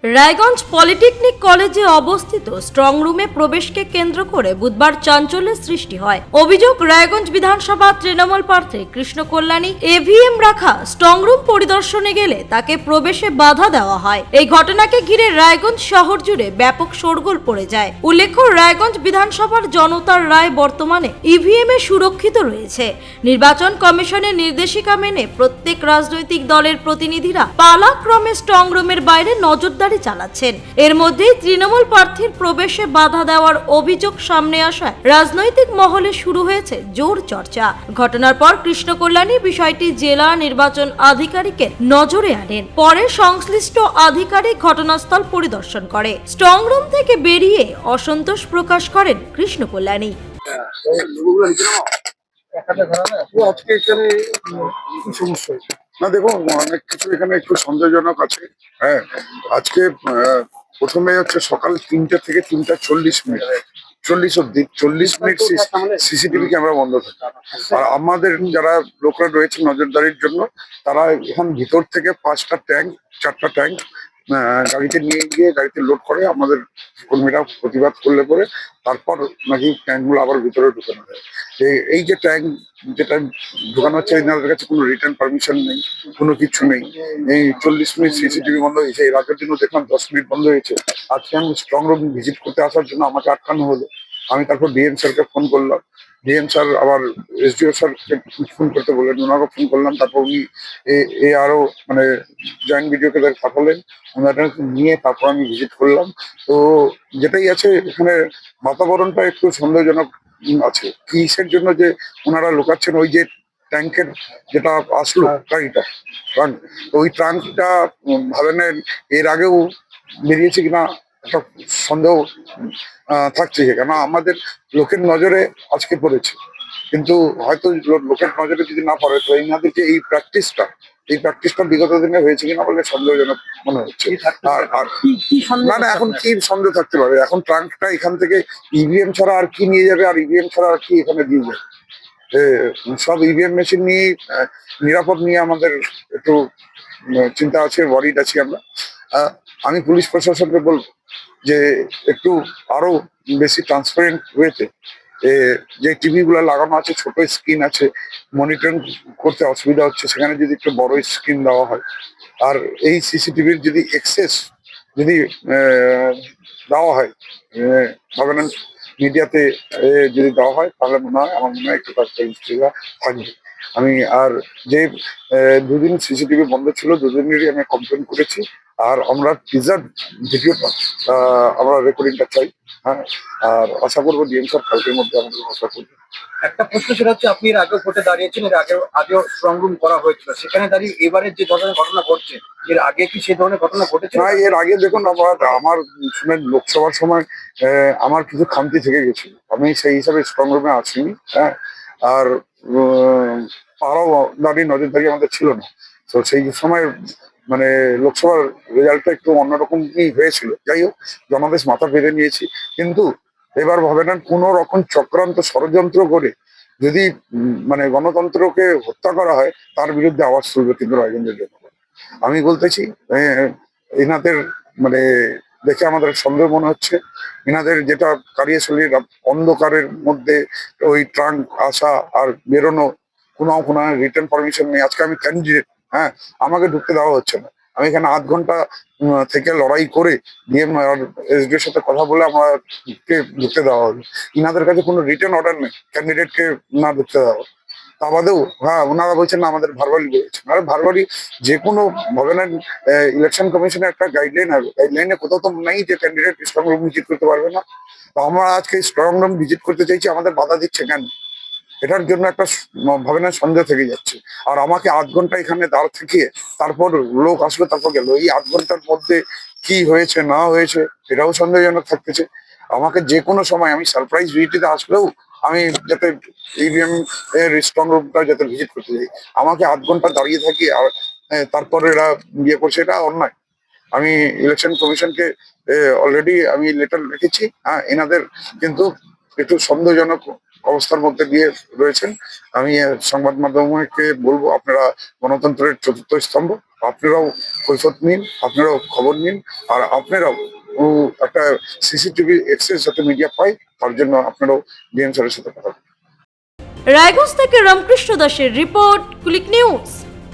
Raiganj polytechnic কলেজে অবস্থিত strong রুমে প্রবেশকে কেন্দ্র করে বুধবার চাঞ্চল্যের সৃষ্টি হয়। অভিযোগ, রায়গঞ্জ বিধানসভা তৃণমূল প্রার্থী কৃষ্ণ কল্যাণী ইভিএম রাখা স্ট্রং রুম পরিদর্শনে গেলে তাকে প্রবেশে বাধা দেওয়া হয়। এই ঘটনাকে ঘিরে রায়গঞ্জ শহর জুড়ে ব্যাপক শোরগোল পড়ে যায়। উল্লেখ্য, রায়গঞ্জ বিধানসভার জনতার রায় বর্তমানে ইভিএম এ সুরক্ষিত রয়েছে। নির্বাচন কমিশনের নির্দেশিকা মেনে প্রত্যেক রাজনৈতিক দলের প্রতিনিধিরা পালাক্রমে স্ট্রং রুমের বাইরে নজরদারি চালাচ্ছেন। এর মধ্যেই তৃণমূল প্রার্থীর প্রবেশে বাধা দেওয়ার অভিযোগ সামনে আসায় রাজনৈতিক মহলে শুরু হয়েছে জোর চর্চা। ঘটনার পর কৃষ্ণ কল্যাণী বিষয়টি জেলা নির্বাচন আধিকারিকের নজরে আনেন। পরে সংশ্লিষ্ট আধিকারিক ঘটনাস্থল পরিদর্শন করে স্ট্রং রুম থেকে বেরিয়ে অসন্তোষ প্রকাশ করেন কৃষ্ণ কল্যাণী। আজকে এখানে কি সমস্যা হয়েছে? না দেখুন, অনেক কিছু এখানে একটু সন্দেহজনক আছে। হ্যাঁ, আজকে প্রথমে হচ্ছে সকাল 3টে থেকে 3:40 40 অব্দি 40 মিনিট সিসিটিভি ক্যামেরা বন্ধ থাকে। আর আমাদের যারা লোকরা রয়েছে নজরদারির জন্য, তারা এখান ভিতর থেকে 5টা ট্যাঙ্ক 4টা ট্যাঙ্ক গাড়িতে নিয়ে গিয়ে গাড়িতে লোড করে। আমাদের কর্মীরা প্রতিবাদ করলে পরে তারপর নাকি ট্যাঙ্কগুলো আবার ভিতরে ঢুকানো হয়। এই যে ট্যাঙ্ক যেটা ঢুকানো হচ্ছে, এনাদের কাছে কোনো রিটার্ন পারমিশন নেই, কোনো কিছু নেই। এই 40 মিনিট সিসিটিভি বন্ধ হয়েছে। এর আগের দিনও দেখলাম 10 মিনিট বন্ধ হয়েছে। আজকে আমি স্ট্রং রুম ভিজিট করতে আসার জন্য আমাকে আটকানো হলো। আমি তারপর ডিএম স্যারকে ফোন করলাম। ডিএম স্যার আবার এসডিও স্যারকে ফোন করতে বললেন, ওনাকে ফোন করলাম। তারপর উনি আরো মানে জয়েন্ট ভিডিওকে পাঠালেন, ওনারা নিয়ে তারপর আমি ভিজিট করলাম। তো যেটাই আছে, এখানে বাতাবরণটা একটু সন্দেহজনক আছে। কিসের জন্য যে ওনারা লুকাচ্ছেন? ওই যে ট্যাঙ্কের যেটা আসলো গাড়িটা, ট্রাঙ্ক, ওই ট্রাঙ্কটা ভাবেন এর আগেও বেরিয়েছে কিনা একটা সন্দেহ থাকছে। কেন আমাদের লোকের নজরে আজকে পড়েছে, কিন্তু হয়তো লোকের নজরে যদি না পড়ে তো এনাদেরকে এই প্র্যাকটিসটা বিগত দিনে হয়েছে কিনা বলে সন্দেহজনক মনে হচ্ছে। আর না না, এখন কি সন্দেহ থাকতে পারে? এখন ট্রাঙ্কটা এখান থেকে ইভিএম ছাড়া আর কি নিয়ে যাবে? আর ইভিএম ছাড়া আর কি এখানে দিয়ে যাবে? সব ইভিএম মেশিন নিয়ে নিরাপদ নিয়ে আমাদের একটু চিন্তা আছে, ওয়ারিড আছি আমরা। আমি পুলিশ প্রশাসনকে বলবো যে একটু আরো বেশি ট্রান্সপারেন্ট ওয়েতে যে টিভি গুলো লাগানো আছে, ছোট স্ক্রিন আছে, মনিটরিং করতে অসুবিধা হচ্ছে, সেখানে যদি একটু বড় স্ক্রিন দেওয়া হয়। আর এই সিসিটিভির যদি এক্সেস যদি দেওয়া হয়, ভাবেন মিডিয়াতে যদি দেওয়া হয়, তাহলে মনে হয় আমার মনে হয় একটু ট্রান্সপারেন্সিটা থাকবে। আমি আর যে 2 দিন সিসিটিভি বন্ধ ছিল, 2 দিনেরই আমি কমপ্লেন করেছি। আর আমরা টিজার ভিডিওটা আমরা রেকর্ডিংটা চাই। হ্যাঁ, আর আশা করবো ডিএম স্যার কালকের মধ্যে আমাদের আশা করবো। একটা প্রশ্ন সেটা হচ্ছে, আপনি এর আগেও ভোটে দাঁড়িয়েছেন, এর আগেও স্ট্রং রুম করা হয়েছিল, সেখানে দাঁড়িয়ে এবারে যে ধরনের ঘটনা ঘটছে, এর আগে কি সেই ধরনের ঘটনা ঘটেছে? না, এর আগে দেখুন, আমার শুনে লোকসভার সময় আমার কিছু খামতি থেকে গেছিল, আমি সেই হিসাবে স্ট্রং রুমে আসিনি। হ্যাঁ, আর পাড়াও দাঁড়িয়ে নজরদারি আমাদের ছিল না। তো সেই সময় মানে লোকসভার রেজাল্টটা একটু অন্যরকমই হয়েছিল। যাই হোক, জনাদেশ মাথা পেতে নিয়েছি। কিন্তু এবার ভাবে না, কোনো রকম চক্রান্ত ষড়যন্ত্র করে যদি মানে গণতন্ত্রকে হত্যা করা হয়, তার বিরুদ্ধে আওয়াজ তুলবে কিন্তু রায়গঞ্জের জনগণ। আমি বলতেছি, এনাদের মানে দেখে আমাদের সন্দেহ মনে হচ্ছে। এনাদের যেটা কারিয়াশলীর অন্ধকারের মধ্যে ওই ট্রাঙ্ক আসা আর বেরোনো, কোনো রিটার্ন পারমিশন নেই। আজকে আমি ক্যান্ডিডেট, হ্যাঁ, আমাকে ঢুকতে দেওয়া হচ্ছে না। আমি এখানে আধ ঘন্টা থেকে লড়াই করে ডিএম আর এসডিওর সাথে কথা বলে আমাকে ঢুকতে দেওয়া হবে। ইনাদের কাছে কোনো রিটার্ন অর্ডার নেই ক্যান্ডিডেটকে না ঢুকতে দেওয়া। তা বাদেও হ্যাঁ, ওনারা বলছেন না আমাদের ভারবারি বলেছেন। আরে ভারবারি যে কোনো ভবনের ইলেকশন কমিশনের একটা গাইডলাইন হবে। গাইডলাইনে কোথাও তো নেই যে ক্যান্ডিডেট স্ট্রং রুম ভিজিট করতে পারবে না। তো আমরা আজকে স্ট্রং রুম ভিজিট করতে চাইছি, আমাদের বাধা দিচ্ছে কেন? এটার জন্য একটা ভাবনার সন্দেহ থেকে যাচ্ছে। আর আমাকে আধ ঘন্টা এখানে দাঁড় থেকে তারপর লোক আসলো, তারপর গেল। এই আধ ঘন্টার মধ্যে কি হয়েছে না হয়েছে এটাও সন্দেহজনক থাকতেছে। আমাকে যে কোনো সময় আমি সারপ্রাইজ ভিজিটিতে আসলেও আমি যাতে ইভিএম এর স্ট্রং রুমটা যাতে ভিজিট করতে যাই, আমাকে আধ ঘন্টা দাঁড়িয়ে থাকি আর তারপরে এরা বিয়ে করছে, এটা অন্যায়। আমি ইলেকশন কমিশনকে অলরেডি আমি লেটার লিখেছি। হ্যাঁ, এনাদের কিন্তু একটু সন্দেহজনক অবস্থার মধ্যে দিয়ে রয়েছেন। আমি সংবাদ মাধ্যমকে বলবো, আপনারা গণতন্ত্রের চতুর্থ স্তম্ভ, আপনারাও কৈফত নিন, আপনারাও খবর নিন, আর আপনারাও একটা সিসিটিভি এক্সেস যাতে মিডিয়া পায়, তার জন্য আপনারাও ডিএম স্যারের সাথে কথা বলুন। রায়গঞ্জ থেকে রামকৃষ্ণ দাসের রিপোর্ট, ক্লিক নিউজ।